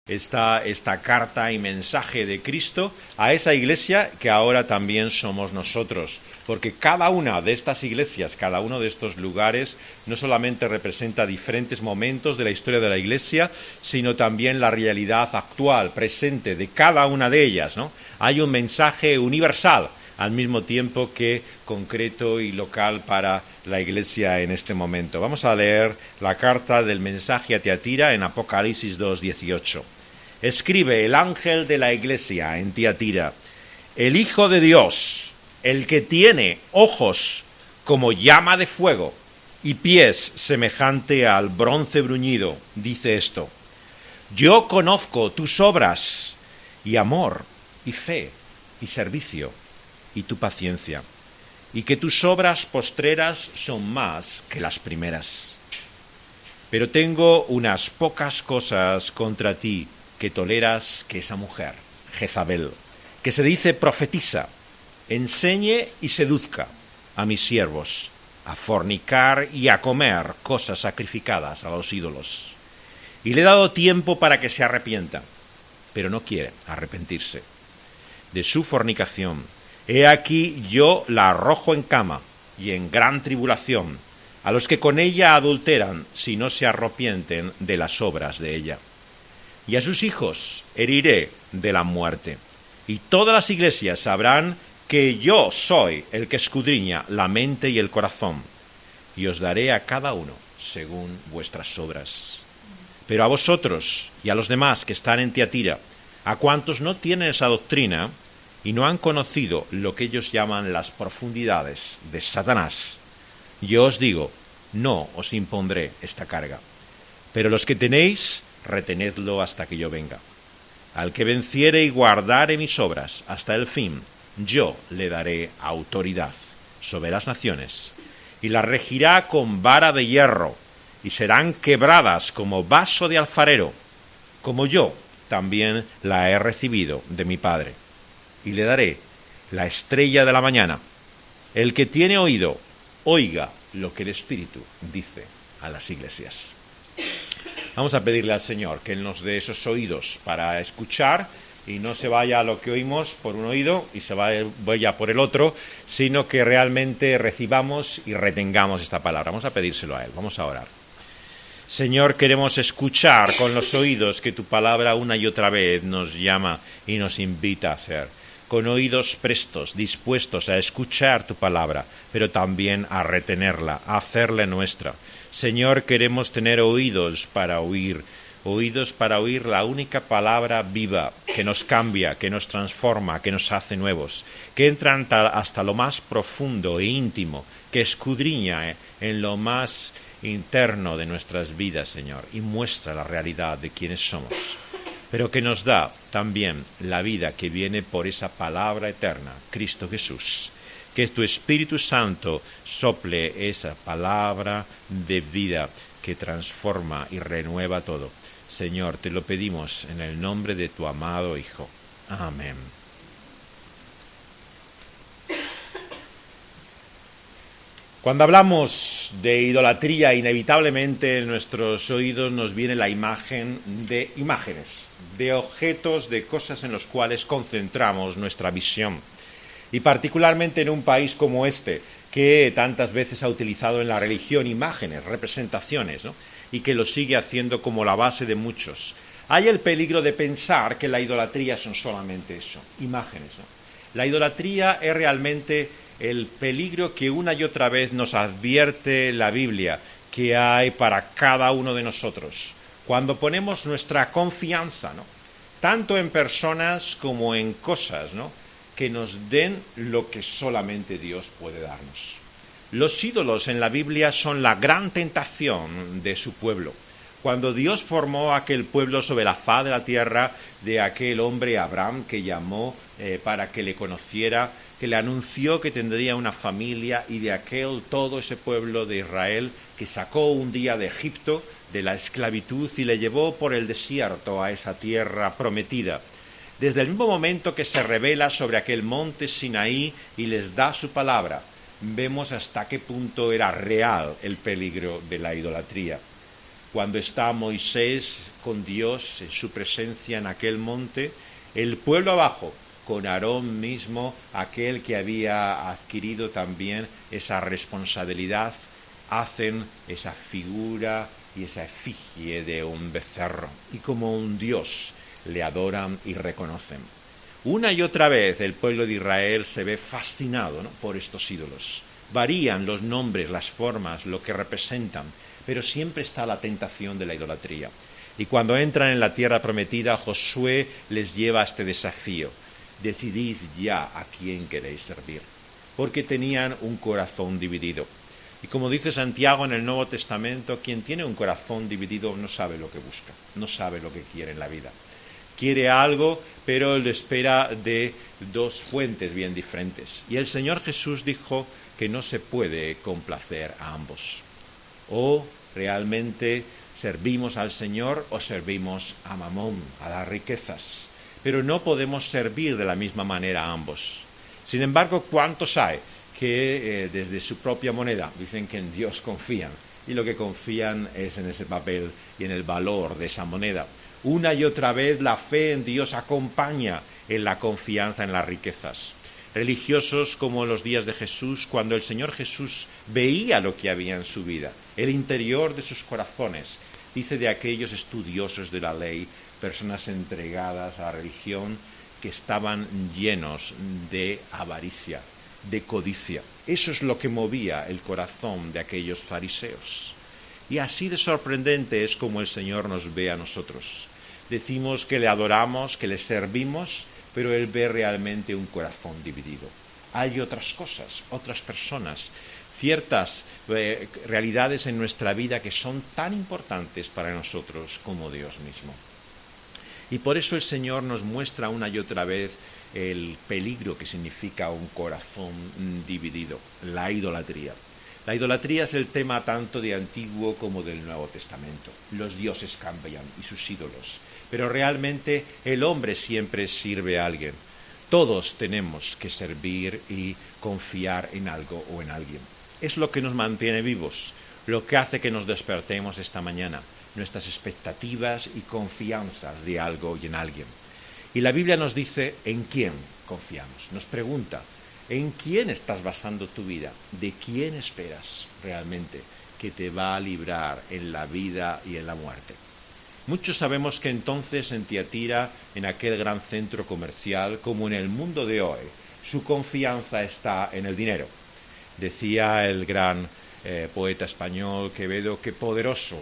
esta carta y mensaje de Cristo a esa iglesia que ahora también somos nosotros, porque cada una de estas iglesias, cada uno de estos lugares no solamente representa diferentes momentos de la historia de la iglesia, sino también la realidad actual, presente de cada una de ellas, ¿no? Hay un mensaje universal al mismo tiempo que concreto y local para la iglesia en este momento. Vamos a leer la carta del mensaje a Tiatira en Apocalipsis 2:18. Escribe el ángel de la iglesia en Tiatira: el Hijo de Dios, el que tiene ojos como llama de fuego y pies semejante al bronce bruñido, dice esto: yo conozco tus obras y amor y fe y servicio y tu paciencia, y que tus obras postreras son más que las primeras. Pero tengo unas pocas cosas contra ti, que toleras que esa mujer, Jezabel, que se dice profetisa, enseñe y seduzca a mis siervos a fornicar y a comer cosas sacrificadas a los ídolos. Y le he dado tiempo para que se arrepienta, pero no quiere arrepentirse de su fornicación. He aquí yo la arrojo en cama y en gran tribulación a los que con ella adulteran, si no se arrepienten de las obras de ella. Y a sus hijos heriré de la muerte. Y todas las iglesias sabrán que yo soy el que escudriña la mente y el corazón, y os daré a cada uno según vuestras obras. Pero a vosotros y a los demás que están en Tiatira, a cuantos no tienen esa doctrina y no han conocido lo que ellos llaman las profundidades de Satanás, yo os digo, no os impondré esta carga. Pero los que tenéis, retenedlo hasta que yo venga. Al que venciere y guardare mis obras hasta el fin, yo le daré autoridad sobre las naciones, y las regirá con vara de hierro, y serán quebradas como vaso de alfarero, como yo también la he recibido de mi Padre. Y le daré la estrella de la mañana. El que tiene oído, oiga lo que el Espíritu dice a las iglesias. Vamos a pedirle al Señor que Él nos dé esos oídos para escuchar y no se vaya a lo que oímos por un oído y se vaya por el otro, sino que realmente recibamos y retengamos esta palabra. Vamos a pedírselo a Él, vamos a orar. Señor, queremos escuchar con los oídos que tu palabra una y otra vez nos llama y nos invita a hacer. Con oídos prestos, dispuestos a escuchar tu palabra, pero también a retenerla, a hacerla nuestra. Señor, queremos tener oídos para oír la única palabra viva que nos cambia, que nos transforma, que nos hace nuevos, que entra hasta lo más profundo e íntimo, que escudriña en lo más interno de nuestras vidas, Señor, y muestra la realidad de quienes somos, pero que nos da también la vida que viene por esa palabra eterna, Cristo Jesús. Que tu Espíritu Santo sople esa palabra de vida que transforma y renueva todo. Señor, te lo pedimos en el nombre de tu amado Hijo. Amén. Cuando hablamos de idolatría, inevitablemente en nuestros oídos nos viene la imagen de imágenes, de objetos, de cosas en los cuales concentramos nuestra visión. Y particularmente en un país como este, que tantas veces ha utilizado en la religión imágenes, representaciones, ¿no? Y que lo sigue haciendo como la base de muchos. Hay el peligro de pensar que la idolatría son solamente eso, imágenes, ¿no? La idolatría es realmente el peligro que una y otra vez nos advierte la Biblia que hay para cada uno de nosotros. Cuando ponemos nuestra confianza, ¿no?, tanto en personas como en cosas, ¿no?, que nos den lo que solamente Dios puede darnos. Los ídolos en la Biblia son la gran tentación de su pueblo. Cuando Dios formó aquel pueblo sobre la faz de la tierra, de aquel hombre Abraham que llamó para que le conociera, que le anunció que tendría una familia, y de aquel todo ese pueblo de Israel que sacó un día de Egipto, de la esclavitud, y le llevó por el desierto a esa tierra prometida. Desde el mismo momento que se revela sobre aquel monte Sinaí y les da su palabra, vemos hasta qué punto era real el peligro de la idolatría. Cuando está Moisés con Dios en su presencia en aquel monte, el pueblo abajo, con Aarón mismo, aquel que había adquirido también esa responsabilidad, hacen esa figura y esa efigie de un becerro, y como un dios le adoran y reconocen. Una y otra vez el pueblo de Israel se ve fascinado, ¿no?, por estos ídolos. Varían los nombres, las formas, lo que representan, pero siempre está la tentación de la idolatría. Y cuando entran en la tierra prometida, Josué les lleva a este desafío: decidid ya a quién queréis servir, porque tenían un corazón dividido. Y como dice Santiago en el Nuevo Testamento, quien tiene un corazón dividido no sabe lo que busca, no sabe lo que quiere en la vida. Quiere algo, pero lo espera de dos fuentes bien diferentes. Y el Señor Jesús dijo que no se puede complacer a ambos. O realmente servimos al Señor o servimos a Mamón, a las riquezas. Pero no podemos servir de la misma manera a ambos. Sin embargo, ¿cuántos hay que desde su propia moneda dicen que en Dios confían? Y lo que confían es en ese papel y en el valor de esa moneda. Una y otra vez la fe en Dios acompaña en la confianza en las riquezas. Religiosos como en los días de Jesús, cuando el Señor Jesús veía lo que había en su vida, el interior de sus corazones, dice de aquellos estudiosos de la ley, personas entregadas a la religión, que estaban llenos de avaricia, de codicia. Eso es lo que movía el corazón de aquellos fariseos. Y así de sorprendente es como el Señor nos ve a nosotros. Decimos que le adoramos, que le servimos, pero Él ve realmente un corazón dividido. Hay otras cosas, otras personas, ciertas realidades en nuestra vida que son tan importantes para nosotros como Dios mismo. Y por eso el Señor nos muestra una y otra vez el peligro que significa un corazón dividido, la idolatría. La idolatría es el tema tanto de Antiguo como del Nuevo Testamento. Los dioses cambian y sus ídolos, pero realmente el hombre siempre sirve a alguien. Todos tenemos que servir y confiar en algo o en alguien. Es lo que nos mantiene vivos, lo que hace que nos despertemos esta mañana, nuestras expectativas y confianzas de algo y en alguien. Y la Biblia nos dice en quién confiamos, nos pregunta: ¿en quién estás basando tu vida? ¿De quién esperas realmente que te va a librar en la vida y en la muerte? Muchos sabemos que entonces en Tiatira, en aquel gran centro comercial, como en el mundo de hoy, su confianza está en el dinero. Decía el gran poeta español Quevedo que poderoso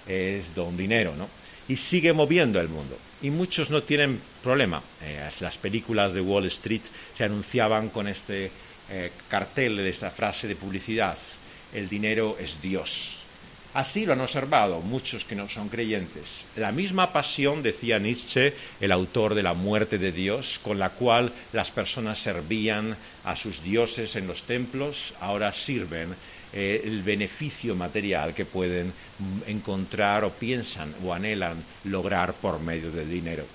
es don dinero, ¿no? Y sigue moviendo el mundo. Y muchos no tienen problema. Las películas de Wall Street se anunciaban con este cartel de esta frase de publicidad: el dinero es Dios. Así lo han observado muchos que no son creyentes. La misma pasión, decía Nietzsche, el autor de La muerte de Dios, con la cual las personas servían a sus dioses en los templos, ahora sirven el beneficio material que pueden encontrar o piensan o anhelan lograr por medio del dinero.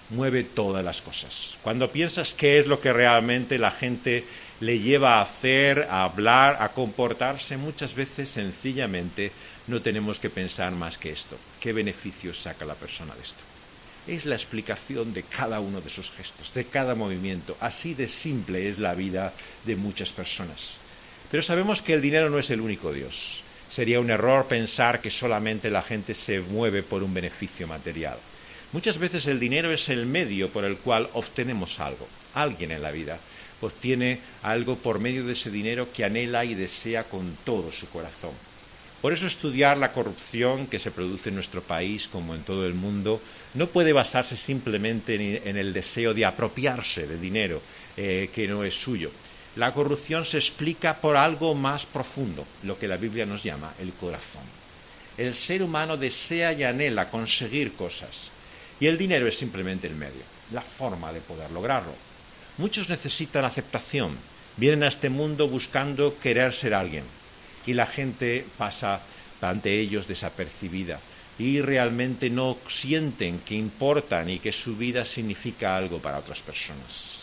Mueve todas las cosas. Cuando piensas qué es lo que realmente la gente le lleva a hacer, a hablar, a comportarse, muchas veces sencillamente no tenemos que pensar más que esto: ¿qué beneficios saca la persona de esto? Es la explicación de cada uno de esos gestos, de cada movimiento. Así de simple es la vida de muchas personas. Pero sabemos que el dinero no es el único Dios. Sería un error pensar que solamente la gente se mueve por un beneficio material. Muchas veces el dinero es el medio por el cual obtenemos algo. Alguien en la vida obtiene algo por medio de ese dinero que anhela y desea con todo su corazón. Por eso estudiar la corrupción que se produce en nuestro país como en todo el mundo no puede basarse simplemente en el deseo de apropiarse de dinero que no es suyo. La corrupción se explica por algo más profundo, lo que la Biblia nos llama el corazón. El ser humano desea y anhela conseguir cosas, y el dinero es simplemente el medio, la forma de poder lograrlo. Muchos necesitan aceptación, vienen a este mundo buscando querer ser alguien, y la gente pasa ante ellos desapercibida, y realmente no sienten que importan y que su vida significa algo para otras personas.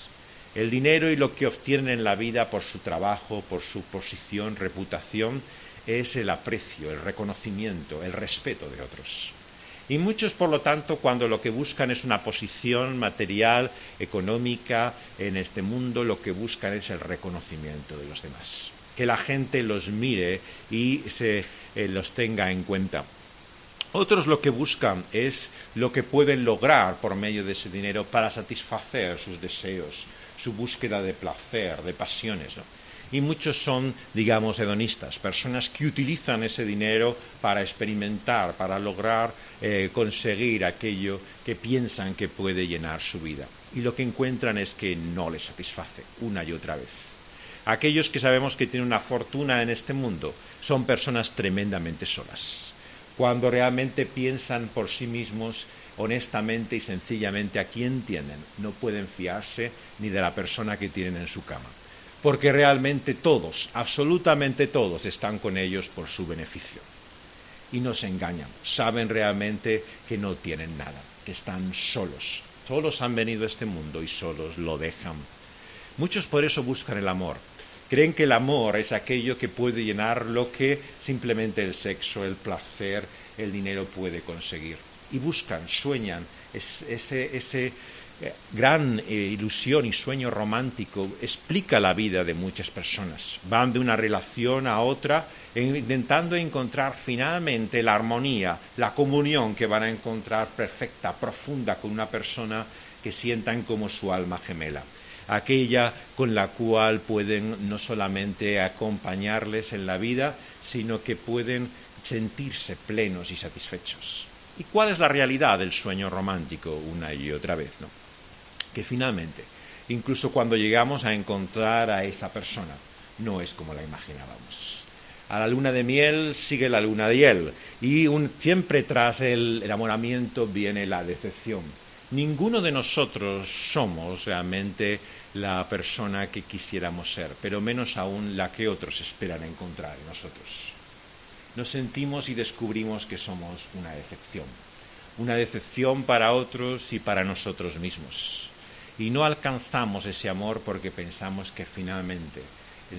El dinero y lo que obtienen en la vida por su trabajo, por su posición, reputación, es el aprecio, el reconocimiento, el respeto de otros. Y muchos, por lo tanto, cuando lo que buscan es una posición material, económica en este mundo, lo que buscan es el reconocimiento de los demás. Que la gente los mire y los tenga en cuenta. Otros lo que buscan es lo que pueden lograr por medio de ese dinero para satisfacer sus deseos, su búsqueda de placer, de pasiones, ¿no? Y muchos son, digamos, hedonistas, personas que utilizan ese dinero para experimentar, para lograr conseguir aquello que piensan que puede llenar su vida. Y lo que encuentran es que no les satisface una y otra vez. Aquellos que sabemos que tienen una fortuna en este mundo son personas tremendamente solas. Cuando realmente piensan por sí mismos, honestamente y sencillamente a quién tienen, no pueden fiarse ni de la persona que tienen en su cama. Porque realmente todos, absolutamente todos, están con ellos por su beneficio. Y no se engañan, saben realmente que no tienen nada, que están solos. Solos han venido a este mundo y solos lo dejan. Muchos por eso buscan el amor. Creen que el amor es aquello que puede llenar lo que simplemente el sexo, el placer, el dinero puede conseguir. Y buscan, sueñan, ese gran ilusión y sueño romántico explica la vida de muchas personas. Van de una relación a otra intentando encontrar finalmente la armonía, la comunión que van a encontrar perfecta, profunda con una persona que sientan como su alma gemela. Aquella con la cual pueden no solamente acompañarles en la vida, sino que pueden sentirse plenos y satisfechos. ¿Y cuál es la realidad del sueño romántico una y otra vez, ¿no? Que finalmente, incluso cuando llegamos a encontrar a esa persona, no es como la imaginábamos. A la luna de miel sigue la luna de hiel, y siempre tras el enamoramiento viene la decepción. Ninguno de nosotros somos realmente la persona que quisiéramos ser, pero menos aún la que otros esperan encontrar en nosotros. Nos sentimos y descubrimos que somos una decepción para otros y para nosotros mismos. Y no alcanzamos ese amor porque pensamos que finalmente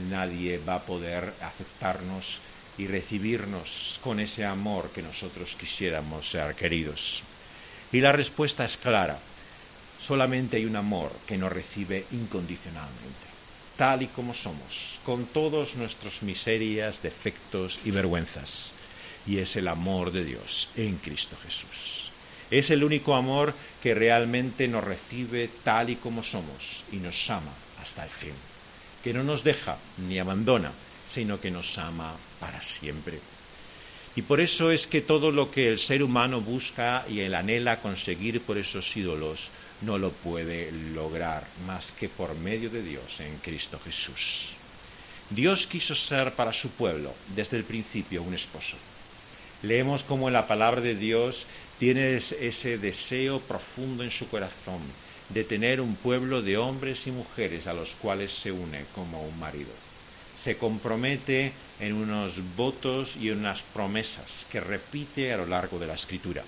nadie va a poder aceptarnos y recibirnos con ese amor que nosotros quisiéramos ser queridos. Y la respuesta es clara. Solamente hay un amor que nos recibe incondicionalmente, tal y como somos, con todas nuestras miserias, defectos y vergüenzas. Y es el amor de Dios en Cristo Jesús. Es el único amor que realmente nos recibe tal y como somos y nos ama hasta el fin. Que no nos deja ni abandona, sino que nos ama para siempre. Y por eso es que todo lo que el ser humano busca y él anhela conseguir por esos ídolos no lo puede lograr más que por medio de Dios en Cristo Jesús. Dios quiso ser para su pueblo desde el principio un esposo. Leemos como en la palabra de Dios tiene ese deseo profundo en su corazón de tener un pueblo de hombres y mujeres a los cuales se une como un marido. Se compromete en unos votos y en unas promesas que repite a lo largo de la Escritura.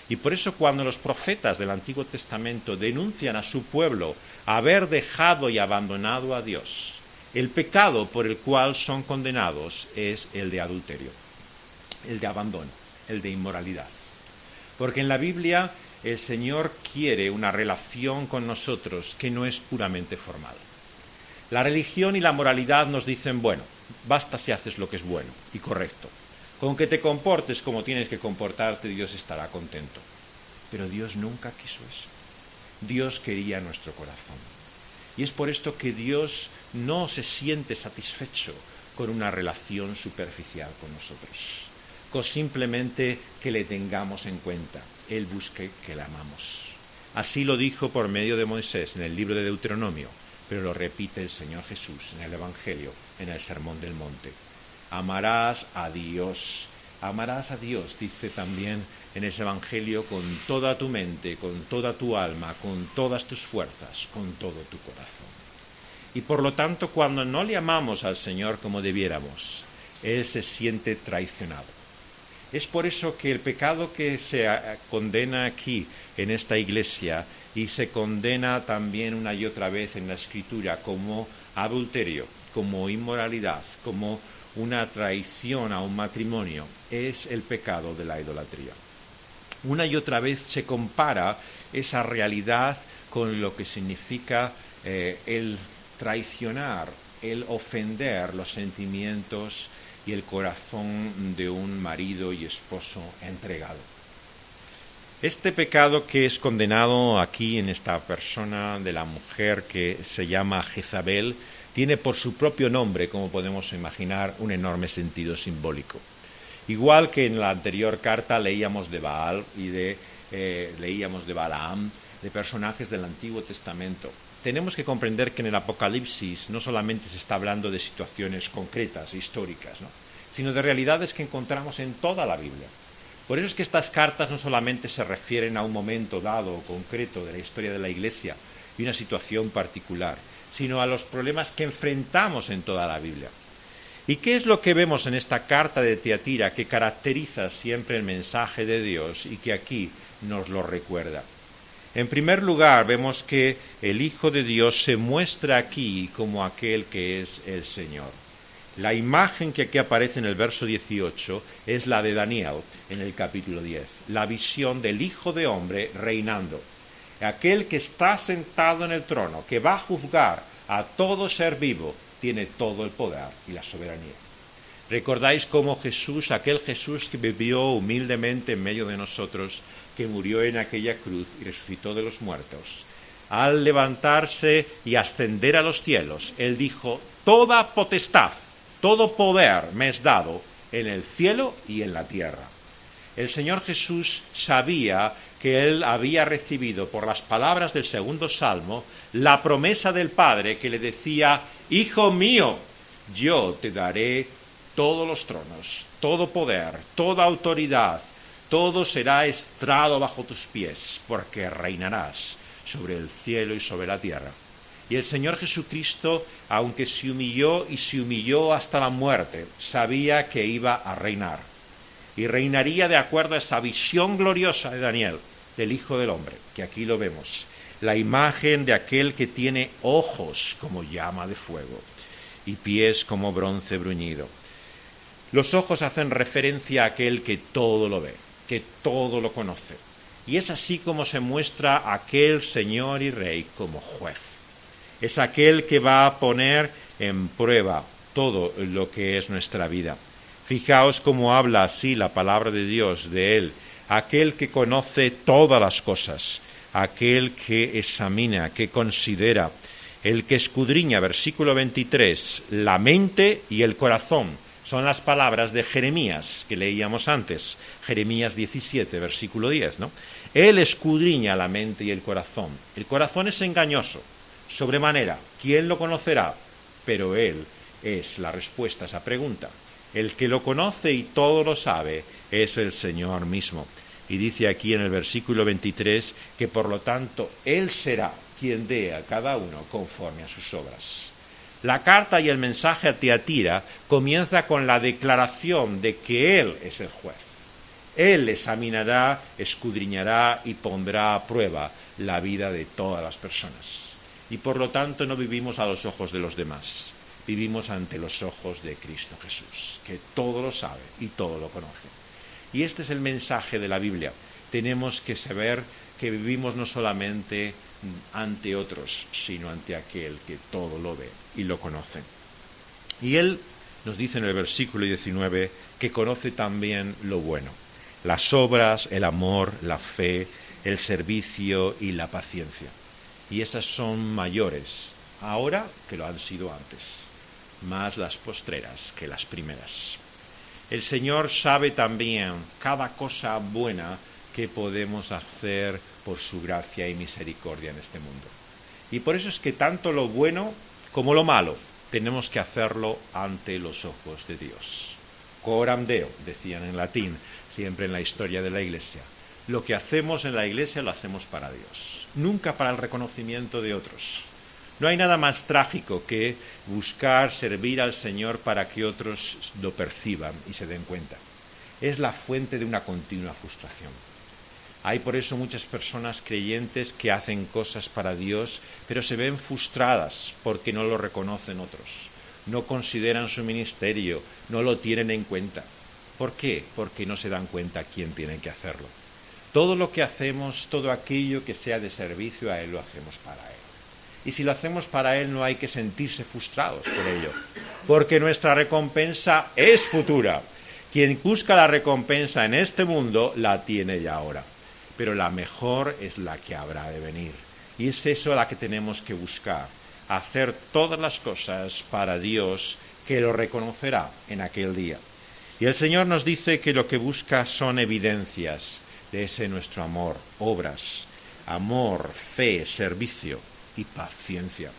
Y por eso cuando los profetas del Antiguo Testamento denuncian a su pueblo haber dejado y abandonado a Dios, el pecado por el cual son condenados es el de adulterio, el de abandono, el de inmoralidad. Porque en la Biblia el Señor quiere una relación con nosotros que no es puramente formal. La religión y la moralidad nos dicen, bueno, basta si haces lo que es bueno y correcto. Con que te comportes como tienes que comportarte, Dios estará contento. Pero Dios nunca quiso eso. Dios quería nuestro corazón. Y es por esto que Dios no se siente satisfecho con una relación superficial con nosotros. Con simplemente que le tengamos en cuenta. Él busque que le amamos. Así lo dijo por medio de Moisés en el libro de Deuteronomio, pero lo repite el Señor Jesús en el Evangelio, en el Sermón del Monte. Amarás a Dios, dice también en ese Evangelio, con toda tu mente, con toda tu alma, con todas tus fuerzas, con todo tu corazón. Y por lo tanto, cuando no le amamos al Señor como debiéramos, Él se siente traicionado. Es por eso que el pecado que se condena aquí, en esta iglesia, y se condena también una y otra vez en la Escritura como adulterio, como inmoralidad, como una traición a un matrimonio, es el pecado de la idolatría. Una y otra vez se compara esa realidad con lo que significa el traicionar, el ofender los sentimientos y el corazón de un marido y esposo entregado. Este pecado que es condenado aquí en esta persona de la mujer que se llama Jezabel tiene por su propio nombre, como podemos imaginar, un enorme sentido simbólico. Igual que en la anterior carta leíamos de Baal y leíamos de Balaam, de personajes del Antiguo Testamento. Tenemos que comprender que en el Apocalipsis no solamente se está hablando de situaciones concretas, históricas, ¿no?, sino de realidades que encontramos en toda la Biblia. Por eso es que estas cartas no solamente se refieren a un momento dado o concreto de la historia de la Iglesia y una situación particular, sino a los problemas que enfrentamos en toda la Biblia. ¿Y qué es lo que vemos en esta carta de Tiatira que caracteriza siempre el mensaje de Dios y que aquí nos lo recuerda? En primer lugar, vemos que el Hijo de Dios se muestra aquí como aquel que es el Señor. La imagen que aquí aparece en el verso 18 es la de Daniel en el capítulo 10, la visión del Hijo de Hombre reinando. Aquel que está sentado en el trono, que va a juzgar a todo ser vivo, tiene todo el poder y la soberanía. ¿Recordáis cómo Jesús, aquel Jesús que vivió humildemente en medio de nosotros, que murió en aquella cruz y resucitó de los muertos, al levantarse y ascender a los cielos, él dijo: toda potestad, todo poder me es dado en el cielo y en la tierra? El Señor Jesús sabía que él había recibido por las palabras del segundo salmo la promesa del Padre que le decía: Hijo mío, yo te daré todos los tronos, todo poder, toda autoridad, todo será estrado bajo tus pies, porque reinarás sobre el cielo y sobre la tierra. Y el Señor Jesucristo, aunque se humilló y se humilló hasta la muerte, sabía que iba a reinar. Y reinaría de acuerdo a esa visión gloriosa de Daniel, del Hijo del Hombre, que aquí lo vemos. La imagen de aquel que tiene ojos como llama de fuego y pies como bronce bruñido. Los ojos hacen referencia a aquel que todo lo ve, que todo lo conoce. Y es así como se muestra aquel Señor y Rey como juez. Es aquel que va a poner en prueba todo lo que es nuestra vida. Fijaos cómo habla así la palabra de Dios de Él, aquel que conoce todas las cosas, aquel que examina, que considera, el que escudriña, versículo 23, la mente y el corazón. Son las palabras de Jeremías que leíamos antes, Jeremías 17, versículo 10, ¿no? Él escudriña la mente y el corazón. El corazón es engañoso, sobremanera. ¿Quién lo conocerá? Pero Él es la respuesta a esa pregunta. El que lo conoce y todo lo sabe es el Señor mismo. Y dice aquí en el versículo 23 que por lo tanto Él será quien dé a cada uno conforme a sus obras. La carta y el mensaje a Tiatira comienza con la declaración de que Él es el juez. Él examinará, escudriñará y pondrá a prueba la vida de todas las personas. Y por lo tanto no vivimos a los ojos de los demás, vivimos ante los ojos de Cristo Jesús, que todo lo sabe y todo lo conoce. Y este es el mensaje de la Biblia. Tenemos que saber que vivimos no solamente ante otros, sino ante aquel que todo lo ve y lo conoce. Y Él nos dice en el versículo 19 que conoce también lo bueno, las obras, el amor, la fe, el servicio y la paciencia. Y esas son mayores ahora que lo han sido antes, más las postreras que las primeras. El Señor sabe también cada cosa buena que podemos hacer por su gracia y misericordia en este mundo. Y por eso es que tanto lo bueno como lo malo tenemos que hacerlo ante los ojos de Dios. Coram Deo, decían en latín, siempre en la historia de la Iglesia. Lo que hacemos en la Iglesia lo hacemos para Dios, nunca para el reconocimiento de otros. No hay nada más trágico que buscar servir al Señor para que otros lo perciban y se den cuenta. Es la fuente de una continua frustración. Hay por eso muchas personas creyentes que hacen cosas para Dios, pero se ven frustradas porque no lo reconocen otros, no consideran su ministerio, no lo tienen en cuenta. ¿Por qué? Porque no se dan cuenta quién tiene que hacerlo. Todo lo que hacemos, todo aquello que sea de servicio a Él, lo hacemos para Él. Y si lo hacemos para Él, no hay que sentirse frustrados por ello, porque nuestra recompensa es futura. Quien busca la recompensa en este mundo, la tiene ya ahora. Pero la mejor es la que habrá de venir. Y es eso la que tenemos que buscar. Hacer todas las cosas para Dios, que lo reconocerá en aquel día. Y el Señor nos dice que lo que busca son evidencias de ese nuestro amor, obras, amor, fe, servicio y paciencia,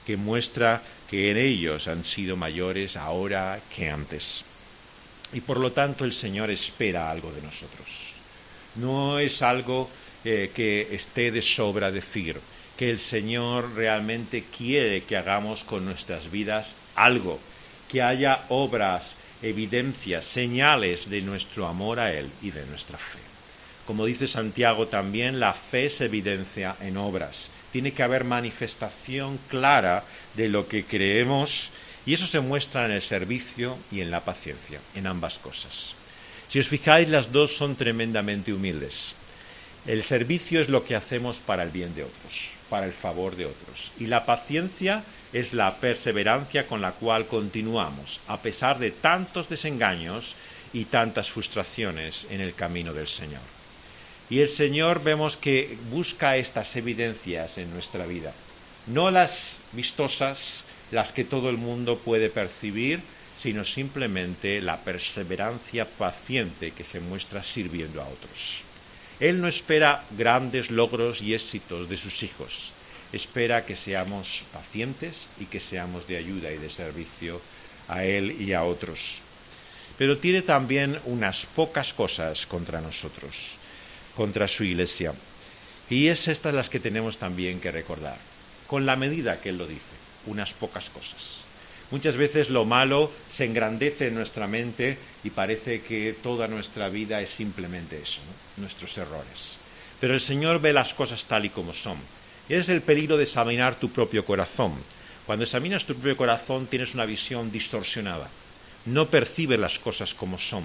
que muestra que en ellos han sido mayores ahora que antes. Y por lo tanto el Señor espera algo de nosotros. No es algo que esté de sobra decir, que el Señor realmente quiere que hagamos con nuestras vidas algo, que haya obras, evidencias, señales de nuestro amor a Él y de nuestra fe. Como dice Santiago también, la fe se evidencia en obras. Tiene que haber manifestación clara de lo que creemos, y eso se muestra en el servicio y en la paciencia, en ambas cosas. Si os fijáis, las dos son tremendamente humildes. El servicio es lo que hacemos para el bien de otros, para el favor de otros. Y la paciencia es la perseverancia con la cual continuamos, a pesar de tantos desengaños y tantas frustraciones en el camino del Señor. Y el Señor vemos que busca estas evidencias en nuestra vida, no las vistosas, las que todo el mundo puede percibir, sino simplemente la perseverancia paciente que se muestra sirviendo a otros. Él no espera grandes logros y éxitos de sus hijos, espera que seamos pacientes y que seamos de ayuda y de servicio a Él y a otros. Pero tiene también unas pocas cosas contra nosotros, contra su iglesia. Y es estas las que tenemos también que recordar, con la medida que Él lo dice, unas pocas cosas. Muchas veces lo malo se engrandece en nuestra mente y parece que toda nuestra vida es simplemente eso, ¿no? Nuestros errores. Pero el Señor ve las cosas tal y como son. Y es el peligro de examinar tu propio corazón. Cuando examinas tu propio corazón tienes una visión distorsionada. No percibes las cosas como son.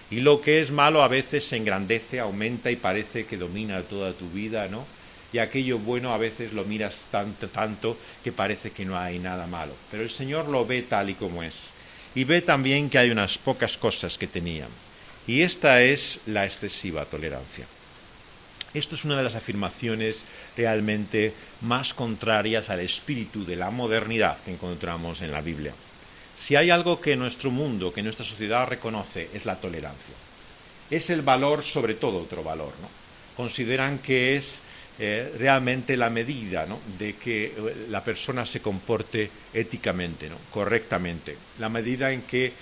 Y lo que es malo a veces se engrandece, aumenta y parece que domina toda tu vida, ¿no? Y aquello bueno a veces lo miras tanto que parece que no hay nada malo. Pero el Señor lo ve tal y como es. Y ve también que hay unas pocas cosas que tenían. Y esta es la excesiva tolerancia. Esto es una de las afirmaciones realmente más contrarias al espíritu de la modernidad que encontramos en la Biblia. Si hay algo que nuestro mundo, que nuestra sociedad reconoce, es la tolerancia. Es el valor sobre todo otro valor, ¿no? Consideran que es realmente la medida, ¿no?, de que la persona se comporte éticamente, ¿no?, correctamente, la medida en que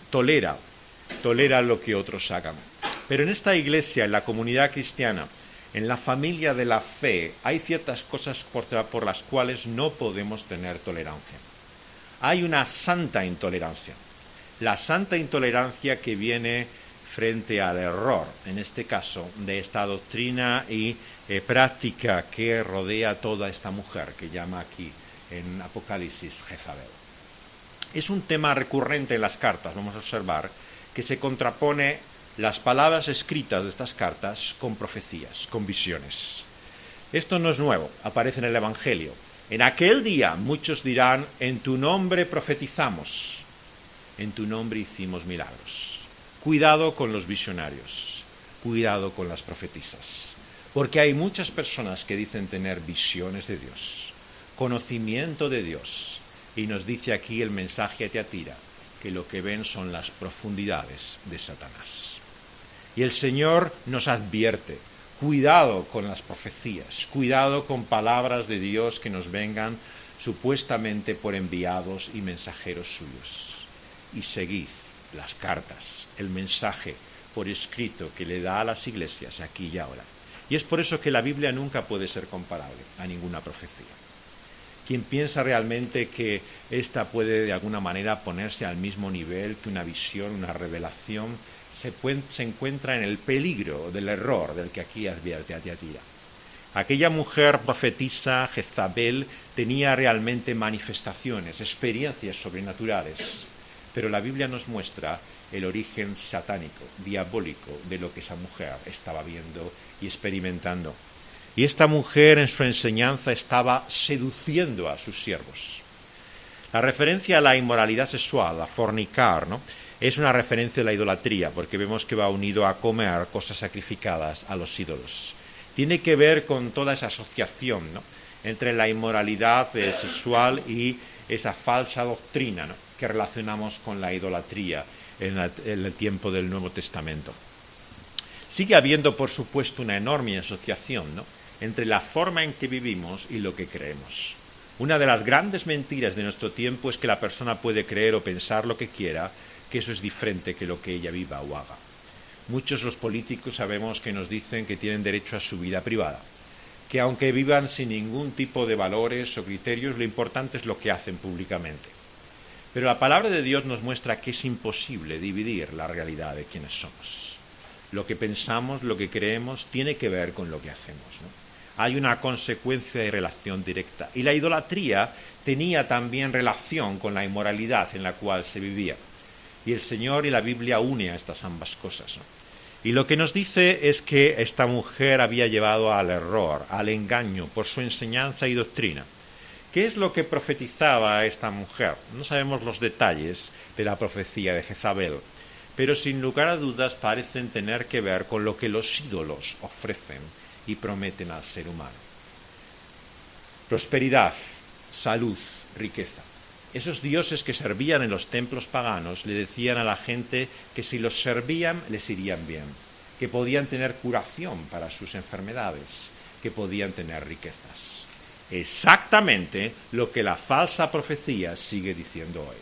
tolera lo que otros hagan. Pero en esta iglesia, en la comunidad cristiana, en la familia de la fe, hay ciertas cosas por las cuales no podemos tener tolerancia. Hay una santa intolerancia, la santa intolerancia que viene frente al error, en este caso, de esta doctrina y práctica que rodea a toda esta mujer que llama aquí en Apocalipsis Jezabel. Es un tema recurrente en las cartas, vamos a observar, que se contrapone las palabras escritas de estas cartas con profecías, con visiones. Esto no es nuevo, aparece en el Evangelio. En aquel día muchos dirán, en tu nombre profetizamos, en tu nombre hicimos milagros. Cuidado con los visionarios, cuidado con las profetisas, porque hay muchas personas que dicen tener visiones de Dios, conocimiento de Dios, y nos dice aquí el mensaje a Tiatira, que lo que ven son las profundidades de Satanás. Y el Señor nos advierte, cuidado con las profecías, cuidado con palabras de Dios que nos vengan supuestamente por enviados y mensajeros suyos, y seguid las cartas, el mensaje por escrito que le da a las iglesias aquí y ahora. Y es por eso que la Biblia nunca puede ser comparable a ninguna profecía. Quien piensa realmente que esta puede de alguna manera ponerse al mismo nivel que una visión, una revelación, se encuentra en el peligro del error del que aquí advierte a Tiatira. Aquella mujer profetisa, Jezabel, tenía realmente manifestaciones, experiencias sobrenaturales, pero la Biblia nos muestra el origen satánico, diabólico, de lo que esa mujer estaba viendo y experimentando. Y esta mujer en su enseñanza estaba seduciendo a sus siervos. La referencia a la inmoralidad sexual, a fornicar, ¿no?, es una referencia a la idolatría, porque vemos que va unido a comer cosas sacrificadas a los ídolos. Tiene que ver con toda esa asociación, ¿no?, entre la inmoralidad sexual y esa falsa doctrina, ¿no?, que relacionamos con la idolatría en el tiempo del Nuevo Testamento. Sigue habiendo, por supuesto, una enorme asociación, ¿no?, entre la forma en que vivimos y lo que creemos. Una de las grandes mentiras de nuestro tiempo es que la persona puede creer o pensar lo que quiera, que eso es diferente que lo que ella viva o haga. Muchos los políticos sabemos que nos dicen que tienen derecho a su vida privada, que aunque vivan sin ningún tipo de valores o criterios, lo importante es lo que hacen públicamente. Pero la palabra de Dios nos muestra que es imposible dividir la realidad de quienes somos. Lo que pensamos, lo que creemos, tiene que ver con lo que hacemos, ¿no? Hay una consecuencia y relación directa. Y la idolatría tenía también relación con la inmoralidad en la cual se vivía. Y el Señor y la Biblia unen a estas ambas cosas, ¿no? Y lo que nos dice es que esta mujer había llevado al error, al engaño, por su enseñanza y doctrina. ¿Qué es lo que profetizaba esta mujer? No sabemos los detalles de la profecía de Jezabel, pero sin lugar a dudas parecen tener que ver con lo que los ídolos ofrecen y prometen al ser humano. Prosperidad, salud, riqueza. Esos dioses que servían en los templos paganos le decían a la gente que si los servían les irían bien, que podían tener curación para sus enfermedades, que podían tener riquezas. Exactamente lo que la falsa profecía sigue diciendo hoy.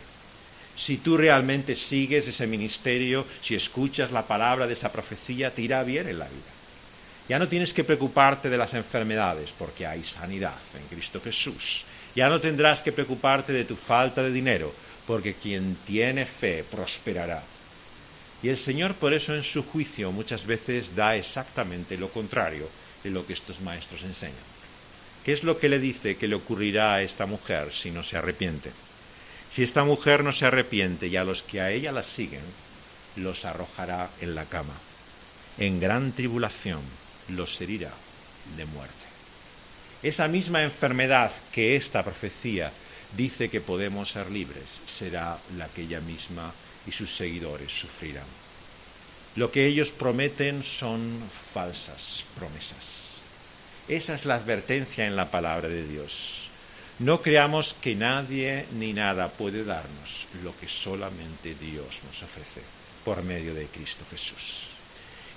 Si tú realmente sigues ese ministerio, si escuchas la palabra de esa profecía, te irá bien en la vida. Ya no tienes que preocuparte de las enfermedades porque hay sanidad en Cristo Jesús. Ya no tendrás que preocuparte de tu falta de dinero porque quien tiene fe prosperará. Y el Señor por eso en su juicio muchas veces da exactamente lo contrario de lo que estos maestros enseñan. ¿Qué es lo que le dice que le ocurrirá a esta mujer si no se arrepiente? Si esta mujer no se arrepiente y a los que a ella la siguen, los arrojará en la cama. En gran tribulación los herirá de muerte. Esa misma enfermedad que esta profecía dice que podemos ser libres será la que ella misma y sus seguidores sufrirán. Lo que ellos prometen son falsas promesas. Esa es la advertencia en la palabra de Dios. No creamos que nadie ni nada puede darnos lo que solamente Dios nos ofrece por medio de Cristo Jesús.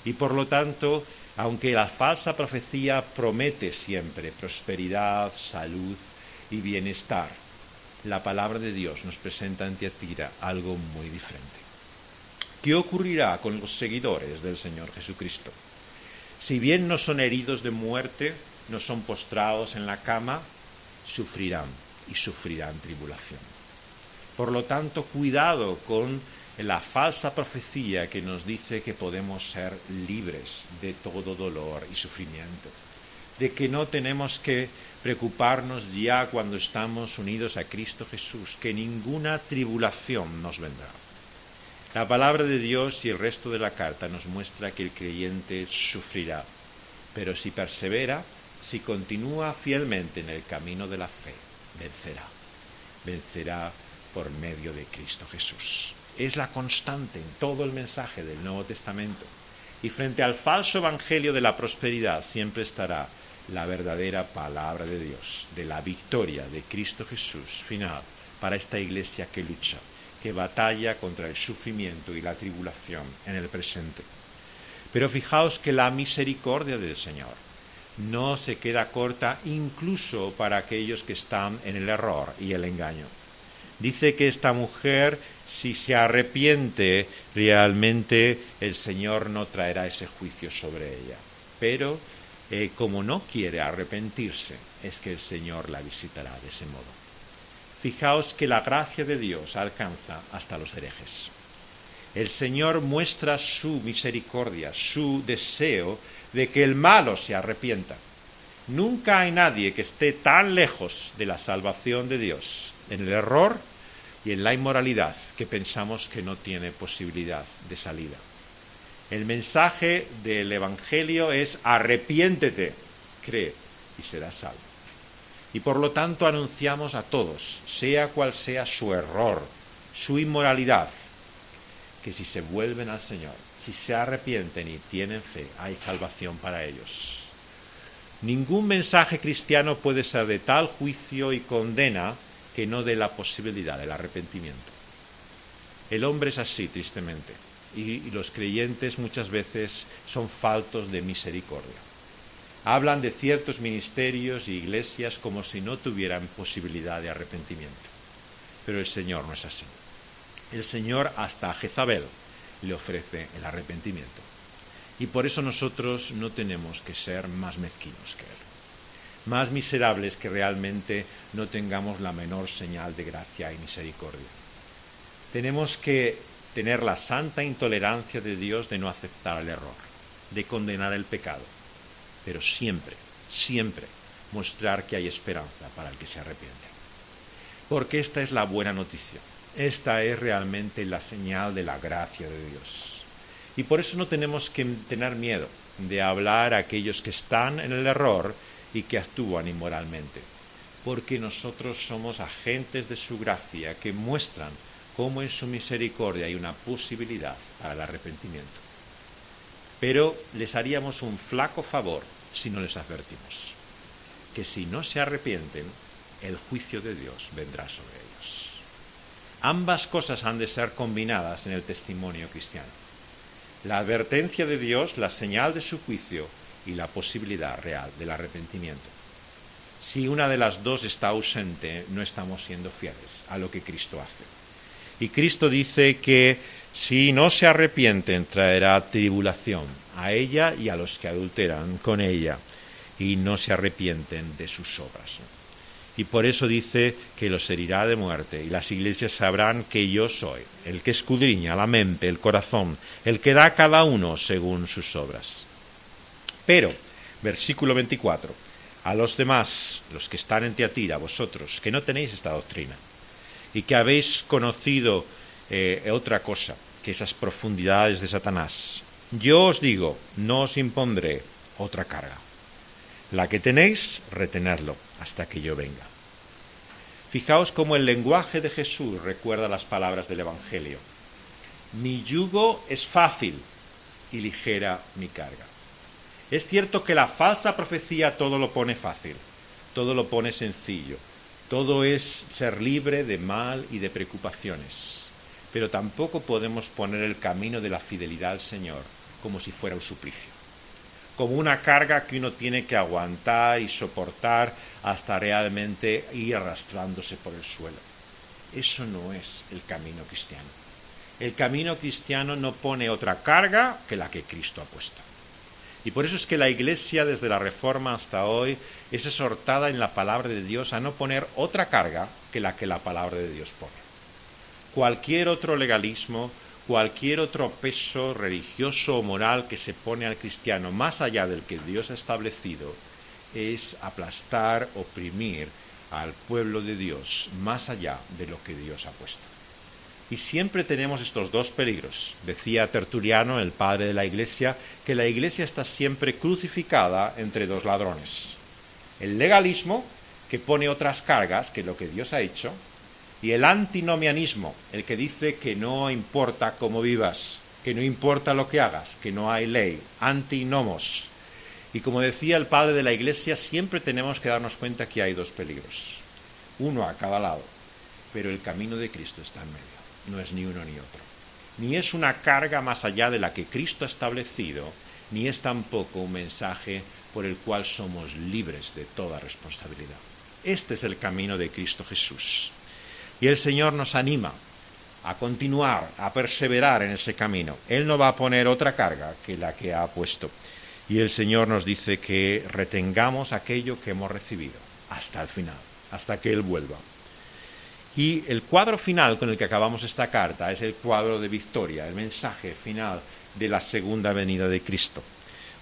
Y por lo tanto, aunque la falsa profecía promete siempre prosperidad, salud y bienestar, la palabra de Dios nos presenta ante Tira algo muy diferente. ¿Qué ocurrirá con los seguidores del Señor Jesucristo? Si bien no son heridos de muerte, no son postrados en la cama, sufrirán y sufrirán tribulación. Por lo tanto, cuidado con la falsa profecía que nos dice que podemos ser libres de todo dolor y sufrimiento, de que no tenemos que preocuparnos ya cuando estamos unidos a Cristo Jesús, que ninguna tribulación nos vendrá. La palabra de Dios y el resto de la carta nos muestra que el creyente sufrirá, pero si persevera, si continúa fielmente en el camino de la fe, vencerá. Vencerá por medio de Cristo Jesús. Es la constante en todo el mensaje del Nuevo Testamento. Y frente al falso evangelio de la prosperidad siempre estará la verdadera palabra de Dios, de la victoria de Cristo Jesús final para esta iglesia que lucha, que batalla contra el sufrimiento y la tribulación en el presente. Pero fijaos que la misericordia del Señor no se queda corta incluso para aquellos que están en el error y el engaño. Dice que esta mujer, si se arrepiente, realmente el Señor no traerá ese juicio sobre ella. Pero como no quiere arrepentirse, es que el Señor la visitará de ese modo. Fijaos que la gracia de Dios alcanza hasta los herejes. El Señor muestra su misericordia, su deseo de que el malo se arrepienta. Nunca hay nadie que esté tan lejos de la salvación de Dios, en el error y en la inmoralidad, que pensamos que no tiene posibilidad de salida. El mensaje del Evangelio es: arrepiéntete, cree y serás salvo. Y por lo tanto anunciamos a todos, sea cual sea su error, su inmoralidad, que si se vuelven al Señor, si se arrepienten y tienen fe, hay salvación para ellos. Ningún mensaje cristiano puede ser de tal juicio y condena que no dé la posibilidad del arrepentimiento. El hombre es así, tristemente, y los creyentes muchas veces son faltos de misericordia. Hablan de ciertos ministerios y iglesias como si no tuvieran posibilidad de arrepentimiento. Pero el Señor no es así. El Señor hasta a Jezabel le ofrece el arrepentimiento. Y por eso nosotros no tenemos que ser más mezquinos que Él, más miserables que realmente no tengamos la menor señal de gracia y misericordia. Tenemos que tener la santa intolerancia de Dios de no aceptar el error, de condenar el pecado, pero siempre, siempre mostrar que hay esperanza para el que se arrepiente. Porque esta es la buena noticia, esta es realmente la señal de la gracia de Dios. Y por eso no tenemos que tener miedo de hablar a aquellos que están en el error y que actúan inmoralmente, porque nosotros somos agentes de su gracia que muestran cómo en su misericordia hay una posibilidad para el arrepentimiento. Pero les haríamos un flaco favor si no les advertimos que si no se arrepienten, el juicio de Dios vendrá sobre ellos. Ambas cosas han de ser combinadas en el testimonio cristiano: la advertencia de Dios, la señal de su juicio y la posibilidad real del arrepentimiento. Si una de las dos está ausente, no estamos siendo fieles a lo que Cristo hace. Y Cristo dice que si no se arrepienten, traerá tribulación a ella y a los que adulteran con ella y no se arrepienten de sus obras. Y por eso dice que los herirá de muerte, y las iglesias sabrán que yo soy el que escudriña la mente, el corazón, el que da a cada uno según sus obras. Pero, versículo 24, a los demás, los que están en Tiatira, vosotros, que no tenéis esta doctrina, y que habéis conocido otra cosa, que esas profundidades de Satanás, yo os digo, no os impondré otra carga. La que tenéis, retenedlo hasta que yo venga. Fijaos cómo el lenguaje de Jesús recuerda las palabras del Evangelio. Mi yugo es fácil y ligera mi carga. Es cierto que la falsa profecía todo lo pone fácil, todo lo pone sencillo, todo es ser libre de mal y de preocupaciones. Pero tampoco podemos poner el camino de la fidelidad al Señor como si fuera un suplicio, como una carga que uno tiene que aguantar y soportar hasta realmente ir arrastrándose por el suelo. Eso no es el camino cristiano. El camino cristiano no pone otra carga que la que Cristo ha puesto. Y por eso es que la Iglesia, desde la Reforma hasta hoy, es exhortada en la palabra de Dios a no poner otra carga que la palabra de Dios pone. Cualquier otro legalismo, cualquier otro peso religioso o moral que se pone al cristiano más allá del que Dios ha establecido es aplastar, oprimir al pueblo de Dios más allá de lo que Dios ha puesto. Y siempre tenemos estos dos peligros. Decía Tertuliano, el padre de la Iglesia, que la Iglesia está siempre crucificada entre dos ladrones. El legalismo, que pone otras cargas que lo que Dios ha hecho, y el antinomianismo, el que dice que no importa cómo vivas, que no importa lo que hagas, que no hay ley, antinomos. Y como decía el padre de la Iglesia, siempre tenemos que darnos cuenta que hay dos peligros, uno a cada lado, pero el camino de Cristo está en medio, no es ni uno ni otro. Ni es una carga más allá de la que Cristo ha establecido, ni es tampoco un mensaje por el cual somos libres de toda responsabilidad. Este es el camino de Cristo Jesús. Y el Señor nos anima a continuar, a perseverar en ese camino. Él no va a poner otra carga que la que ha puesto. Y el Señor nos dice que retengamos aquello que hemos recibido hasta el final, hasta que Él vuelva. Y el cuadro final con el que acabamos esta carta es el cuadro de victoria, el mensaje final de la segunda venida de Cristo.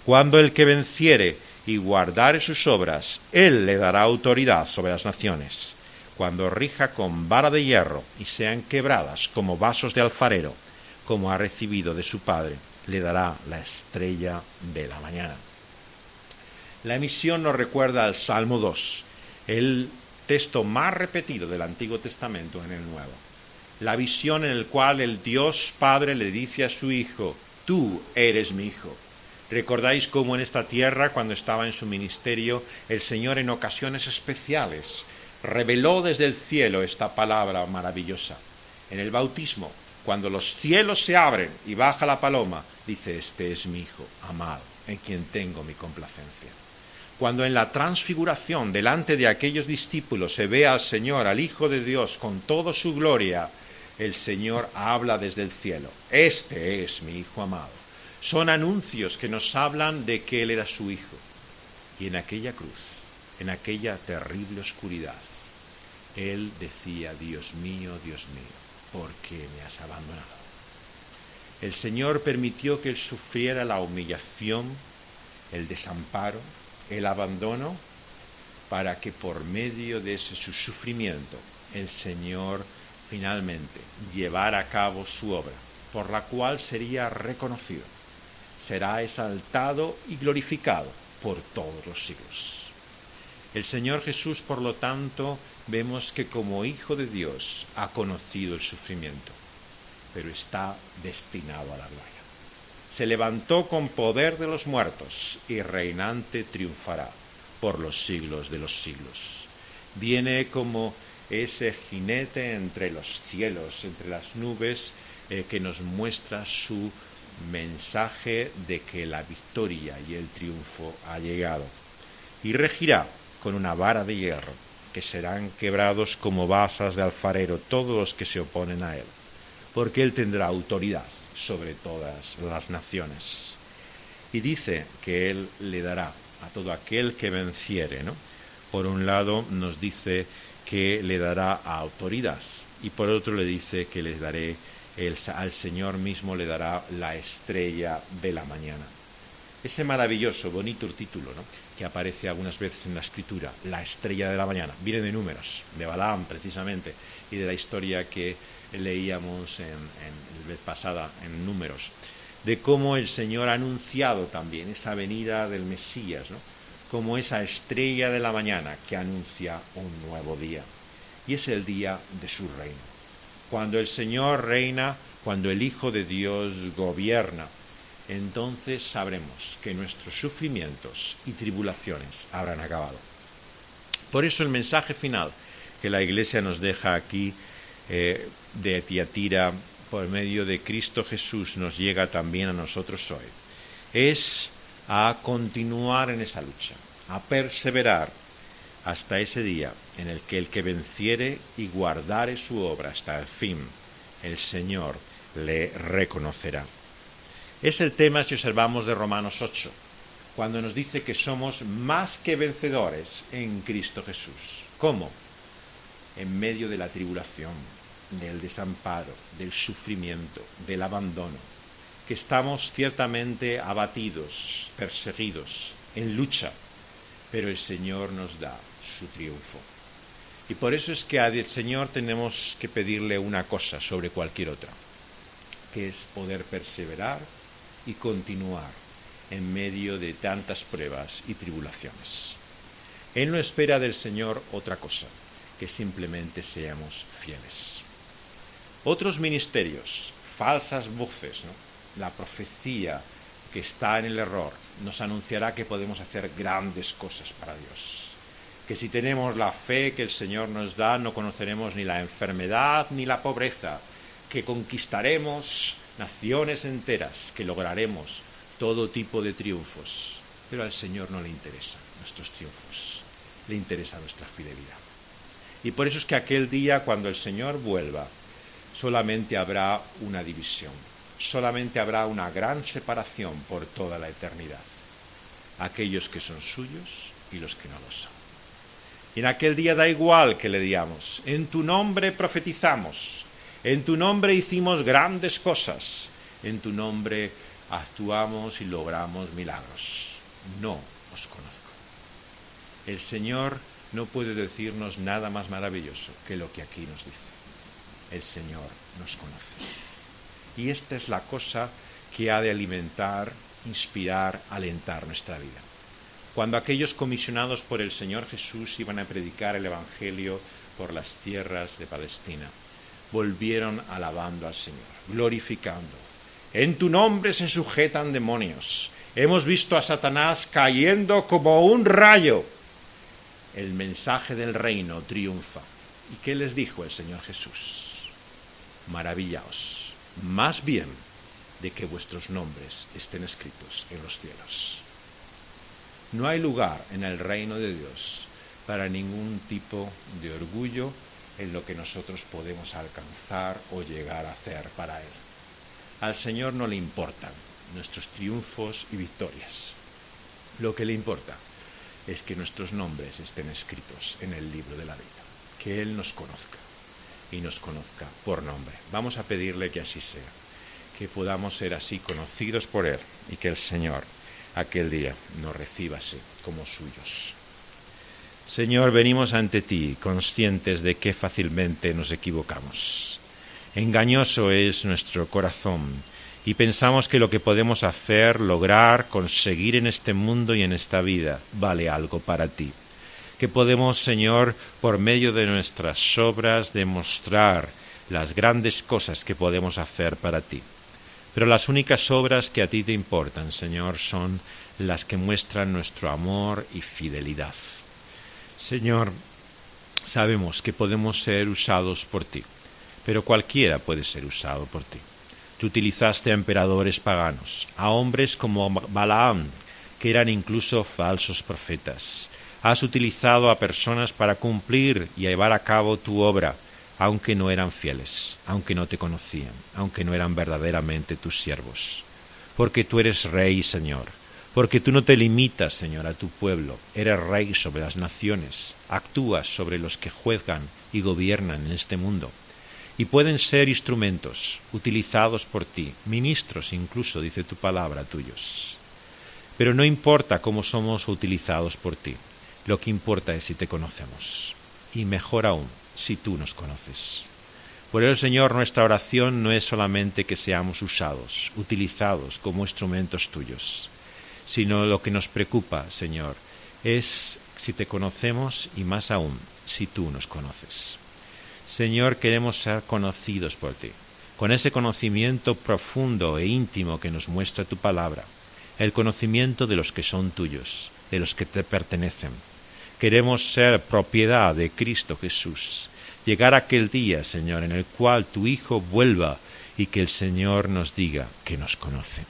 Cuando el que venciere y guardare sus obras, él le dará autoridad sobre las naciones. Cuando rija con vara de hierro y sean quebradas como vasos de alfarero, como ha recibido de su Padre, le dará la estrella de la mañana. La emisión nos recuerda al Salmo 2, el texto más repetido del Antiguo Testamento en el Nuevo. La visión en la cual el Dios Padre le dice a su Hijo, tú eres mi Hijo. ¿Recordáis cómo en esta tierra, cuando estaba en su ministerio, el Señor en ocasiones especiales reveló desde el cielo esta palabra maravillosa? En el bautismo, cuando los cielos se abren y baja la paloma, dice, este es mi Hijo amado, en quien tengo mi complacencia. Cuando en la transfiguración delante de aquellos discípulos se ve al Señor, al Hijo de Dios, con toda su gloria, el Señor habla desde el cielo, este es mi Hijo amado. Son anuncios que nos hablan de que Él era su Hijo. Y en aquella cruz, en aquella terrible oscuridad, Él decía, Dios mío, ¿por qué me has abandonado? El Señor permitió que Él sufriera la humillación, el desamparo, el abandono, para que por medio de ese su sufrimiento, el Señor finalmente llevara a cabo su obra, por la cual sería reconocido, será exaltado y glorificado por todos los siglos. El Señor Jesús, por lo tanto, vemos que como Hijo de Dios ha conocido el sufrimiento, pero está destinado a la gloria. Se levantó con poder de los muertos y reinante triunfará por los siglos de los siglos. Viene como ese jinete entre los cielos, entre las nubes, que nos muestra su mensaje de que la victoria y el triunfo ha llegado. Y regirá con una vara de hierro, que serán quebrados como basas de alfarero todos los que se oponen a él, porque él tendrá autoridad sobre todas las naciones. Y dice que él le dará a todo aquel que venciere, ¿no? Por un lado nos dice que le dará autoridad y por otro le dice que les daré al Señor mismo le dará la estrella de la mañana. Ese maravilloso, bonito título, ¿no?, que aparece algunas veces en la Escritura, la estrella de la mañana, viene de Números, de Balaam precisamente, y de la historia que leíamos en la vez pasada en Números, de cómo el Señor ha anunciado también esa venida del Mesías, ¿no?, como esa estrella de la mañana que anuncia un nuevo día. Y es el día de su reino. Cuando el Señor reina, cuando el Hijo de Dios gobierna, entonces sabremos que nuestros sufrimientos y tribulaciones habrán acabado. Por eso el mensaje final que la Iglesia nos deja aquí de Tiatira, por medio de Cristo Jesús, nos llega también a nosotros hoy. Es a continuar en esa lucha, a perseverar hasta ese día en el que venciere y guardare su obra hasta el fin, el Señor le reconocerá. Es el tema, si observamos, de Romanos 8, cuando nos dice que somos más que vencedores en Cristo Jesús. ¿Cómo? En medio de la tribulación, del desamparo, del sufrimiento, del abandono, que estamos ciertamente abatidos, perseguidos, en lucha, pero el Señor nos da su triunfo. Y por eso es que al Señor tenemos que pedirle una cosa sobre cualquier otra, que es poder perseverar y continuar en medio de tantas pruebas y tribulaciones. Él no espera del Señor otra cosa, que simplemente seamos fieles. Otros ministerios, falsas voces, ¿no?, la profecía que está en el error, nos anunciará que podemos hacer grandes cosas para Dios. Que si tenemos la fe que el Señor nos da, no conoceremos ni la enfermedad ni la pobreza, que conquistaremos naciones enteras, que lograremos todo tipo de triunfos. Pero al Señor no le interesan nuestros triunfos, le interesa nuestra fidelidad. Y por eso es que aquel día, cuando el Señor vuelva, solamente habrá una división, solamente habrá una gran separación por toda la eternidad. Aquellos que son suyos y los que no lo son. Y en aquel día da igual que le digamos, en tu nombre profetizamos, en tu nombre hicimos grandes cosas, en tu nombre actuamos y logramos milagros. No, os conozco. El Señor no puede decirnos nada más maravilloso que lo que aquí nos dice. El Señor nos conoce. Y esta es la cosa que ha de alimentar, inspirar, alentar nuestra vida. Cuando aquellos comisionados por el Señor Jesús iban a predicar el Evangelio por las tierras de Palestina, volvieron alabando al Señor, glorificando. En tu nombre se sujetan demonios. Hemos visto a Satanás cayendo como un rayo. El mensaje del reino triunfa. ¿Y qué les dijo el Señor Jesús? Maravillaos, más bien, de que vuestros nombres estén escritos en los cielos. No hay lugar en el reino de Dios para ningún tipo de orgullo en lo que nosotros podemos alcanzar o llegar a hacer para Él. Al Señor no le importan nuestros triunfos y victorias. Lo que le importa es que nuestros nombres estén escritos en el libro de la vida, que Él nos conozca y nos conozca por nombre. Vamos a pedirle que así sea, que podamos ser así conocidos por Él y que el Señor aquel día nos reciba así como suyos. Señor, venimos ante ti conscientes de que fácilmente nos equivocamos. Engañoso es nuestro corazón y pensamos que lo que podemos hacer, lograr, conseguir en este mundo y en esta vida vale algo para ti. Que podemos, Señor, por medio de nuestras obras demostrar las grandes cosas que podemos hacer para ti. Pero las únicas obras que a ti te importan, Señor, son las que muestran nuestro amor y fidelidad. Señor, sabemos que podemos ser usados por ti, pero cualquiera puede ser usado por ti. Tú utilizaste a emperadores paganos, a hombres como Balaam, que eran incluso falsos profetas. Has utilizado a personas para cumplir y llevar a cabo tu obra, aunque no eran fieles, aunque no te conocían, aunque no eran verdaderamente tus siervos. Porque tú eres Rey, Señor, porque tú no te limitas, Señor, a tu pueblo, eres Rey sobre las naciones, actúas sobre los que juzgan y gobiernan en este mundo. Y pueden ser instrumentos utilizados por ti, ministros incluso, dice tu palabra, tuyos. Pero no importa cómo somos utilizados por ti, lo que importa es si te conocemos, y mejor aún, si tú nos conoces. Por eso, Señor, nuestra oración no es solamente que seamos usados, utilizados como instrumentos tuyos, sino lo que nos preocupa, Señor, es si te conocemos y más aún, si tú nos conoces. Señor, queremos ser conocidos por ti, con ese conocimiento profundo e íntimo que nos muestra tu palabra, el conocimiento de los que son tuyos, de los que te pertenecen. Queremos ser propiedad de Cristo Jesús, llegar a aquel día, Señor, en el cual tu Hijo vuelva y que el Señor nos diga que nos conoce.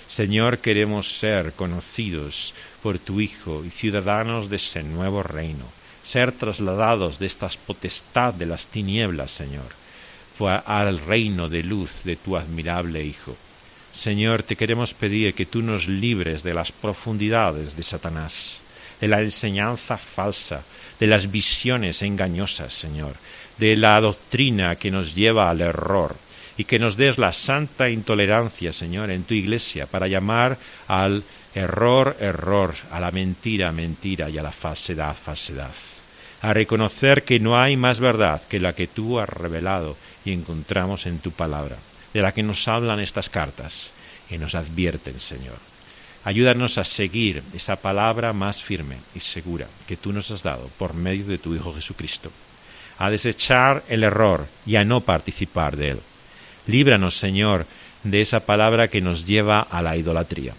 Señor, queremos ser conocidos por tu Hijo y ciudadanos de ese nuevo reino, ser trasladados de esta potestad de las tinieblas, Señor, al reino de luz de tu admirable Hijo. Señor, te queremos pedir que tú nos libres de las profundidades de Satanás, de la enseñanza falsa, de las visiones engañosas, Señor, de la doctrina que nos lleva al error, y que nos des la santa intolerancia, Señor, en tu iglesia, para llamar al error, error, a la mentira, mentira, y a la falsedad, falsedad. A reconocer que no hay más verdad que la que tú has revelado y encontramos en tu palabra, de la que nos hablan estas cartas y nos advierten, Señor. Ayúdanos a seguir esa palabra más firme y segura que tú nos has dado por medio de tu Hijo Jesucristo, a desechar el error y a no participar de él. Líbranos, Señor, de esa palabra que nos lleva a la idolatría,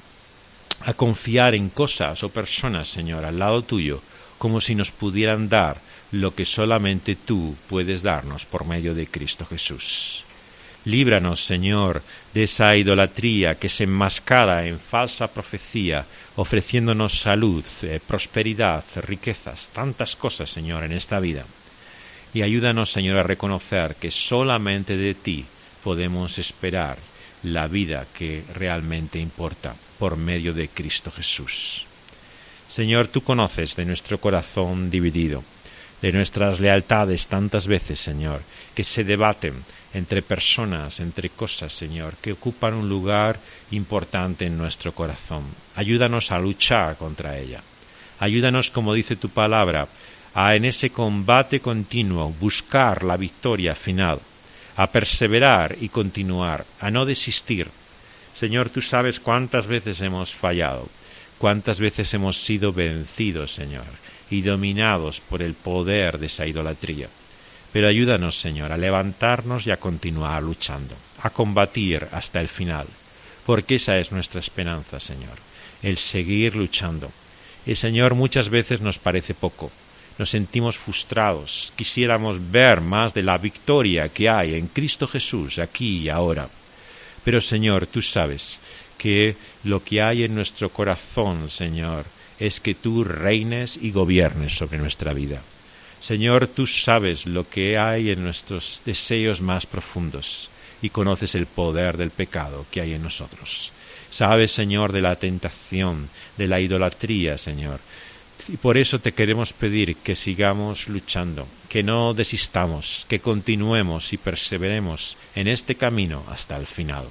a confiar en cosas o personas, Señor, al lado tuyo, como si nos pudieran dar lo que solamente tú puedes darnos por medio de Cristo Jesús. Líbranos, Señor, de esa idolatría que se enmascara en falsa profecía, ofreciéndonos salud, prosperidad, riquezas, tantas cosas, Señor, en esta vida. Y ayúdanos, Señor, a reconocer que solamente de ti podemos esperar la vida que realmente importa por medio de Cristo Jesús. Señor, tú conoces de nuestro corazón dividido, de nuestras lealtades tantas veces, Señor, que se debaten entre personas, entre cosas, Señor, que ocupan un lugar importante en nuestro corazón. Ayúdanos a luchar contra ella. Ayúdanos, como dice tu palabra, a en ese combate continuo buscar la victoria final, a perseverar y continuar, a no desistir. Señor, tú sabes cuántas veces hemos fallado, cuántas veces hemos sido vencidos, Señor, y dominados por el poder de esa idolatría. Pero ayúdanos, Señor, a levantarnos y a continuar luchando, a combatir hasta el final, porque esa es nuestra esperanza, Señor, el seguir luchando. Y, Señor, muchas veces nos parece poco, nos sentimos frustrados, quisiéramos ver más de la victoria que hay en Cristo Jesús aquí y ahora. Pero, Señor, tú sabes que lo que hay en nuestro corazón, Señor, es que tú reines y gobiernes sobre nuestra vida. Señor, tú sabes lo que hay en nuestros deseos más profundos y conoces el poder del pecado que hay en nosotros. Sabes, Señor, de la tentación, de la idolatría, Señor. Y por eso te queremos pedir que sigamos luchando, que no desistamos, que continuemos y perseveremos en este camino hasta el final.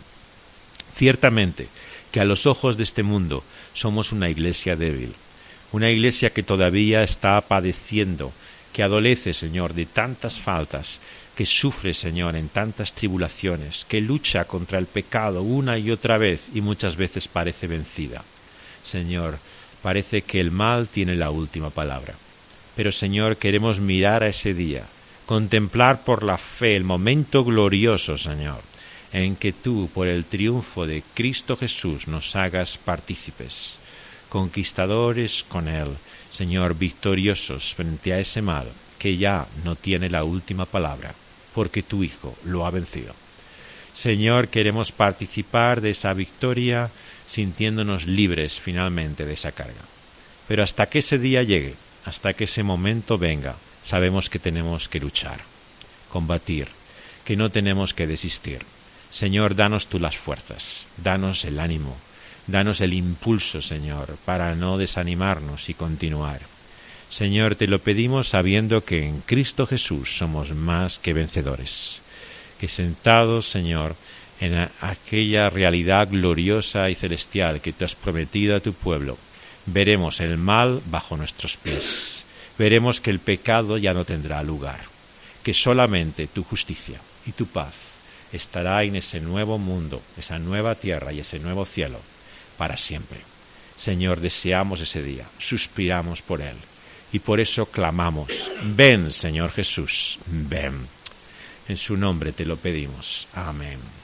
Ciertamente que a los ojos de este mundo somos una iglesia débil, una iglesia que todavía está padeciendo, que adolece, Señor, de tantas faltas, que sufre, Señor, en tantas tribulaciones, que lucha contra el pecado una y otra vez y muchas veces parece vencida. Señor, parece que el mal tiene la última palabra. Pero, Señor, queremos mirar a ese día, contemplar por la fe el momento glorioso, Señor, en que tú, por el triunfo de Cristo Jesús, nos hagas partícipes, conquistadores con Él, Señor, victoriosos frente a ese mal que ya no tiene la última palabra, porque tu Hijo lo ha vencido. Señor, queremos participar de esa victoria sintiéndonos libres finalmente de esa carga. Pero hasta que ese día llegue, hasta que ese momento venga, sabemos que tenemos que luchar, combatir, que no tenemos que desistir. Señor, danos tú las fuerzas, danos el ánimo, danos el impulso, Señor, para no desanimarnos y continuar. Señor, te lo pedimos sabiendo que en Cristo Jesús somos más que vencedores. Que sentados, Señor, en aquella realidad gloriosa y celestial que tú has prometido a tu pueblo, veremos el mal bajo nuestros pies. Veremos que el pecado ya no tendrá lugar, que solamente tu justicia y tu paz estará en ese nuevo mundo, esa nueva tierra y ese nuevo cielo para siempre. Señor, deseamos ese día, suspiramos por él y por eso clamamos: ven, Señor Jesús, ven. En su nombre te lo pedimos. Amén.